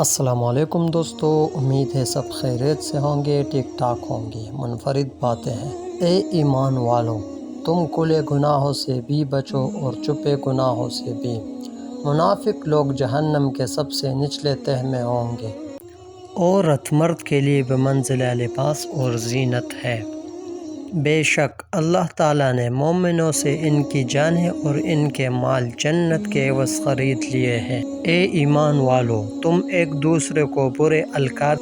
السلام علیکم دوستو، امید ہے سب خیریت سے ہوں گے، ٹھیک ٹھاک ہوں گے۔ منفرد باتیں ہیں۔ اے ایمان والو، تم کھلے گناہوں سے بھی بچو اور چھپے گناہوں سے بھی۔ منافق لوگ جہنم کے سب سے نچلے تہہ میں ہوں گے۔ عورت مرد کے لیے بمنزلہ لباس اور زینت ہے۔ بے شک اللہ تعالیٰ نے مومنوں سے ان کی جانیں اور ان کے مال جنت کے عوض خرید لیے ہیں۔ اے ایمان والو، تم ایک دوسرے کو برے القاب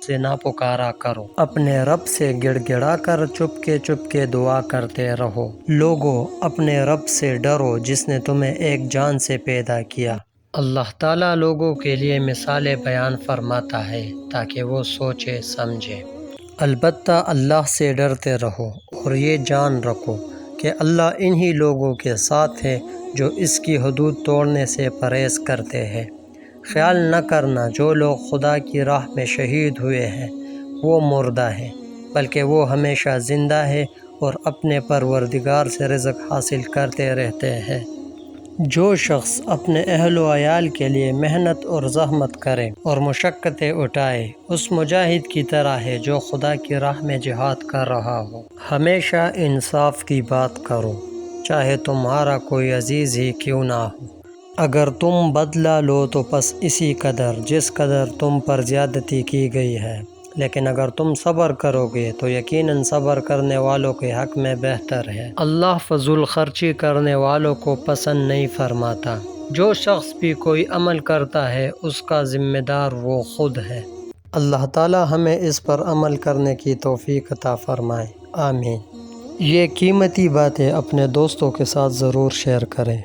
سے نہ پکارا کرو، اپنے رب سے گڑ گڑا کر چپ کے دعا کرتے رہو۔ لوگو، اپنے رب سے ڈرو جس نے تمہیں ایک جان سے پیدا کیا۔ اللہ تعالیٰ لوگوں کے لیے مثالیں بیان فرماتا ہے تاکہ وہ سوچے سمجھے۔ البتہ اللہ سے ڈرتے رہو اور یہ جان رکھو کہ اللہ انہی لوگوں کے ساتھ ہے جو اس کی حدود توڑنے سے پرہیز کرتے ہیں۔ خیال نہ کرنا جو لوگ خدا کی راہ میں شہید ہوئے ہیں وہ مردہ ہیں، بلکہ وہ ہمیشہ زندہ ہے اور اپنے پروردگار سے رزق حاصل کرتے رہتے ہیں۔ جو شخص اپنے اہل و عیال کے لیے محنت اور زحمت کرے اور مشقتیں اٹھائے، اس مجاہد کی طرح ہے جو خدا کی راہ میں جہاد کر رہا ہو۔ ہمیشہ انصاف کی بات کرو، چاہے تمہارا کوئی عزیز ہی کیوں نہ ہو۔ اگر تم بدلہ لو تو بس اسی قدر جس قدر تم پر زیادتی کی گئی ہے، لیکن اگر تم صبر کرو گے تو یقیناً صبر کرنے والوں کے حق میں بہتر ہے۔ اللہ فضول خرچی کرنے والوں کو پسند نہیں فرماتا۔ جو شخص بھی کوئی عمل کرتا ہے اس کا ذمہ دار وہ خود ہے۔ اللہ تعالی ہمیں اس پر عمل کرنے کی توفیق عطا فرمائے، آمین۔ یہ قیمتی باتیں اپنے دوستوں کے ساتھ ضرور شیئر کریں۔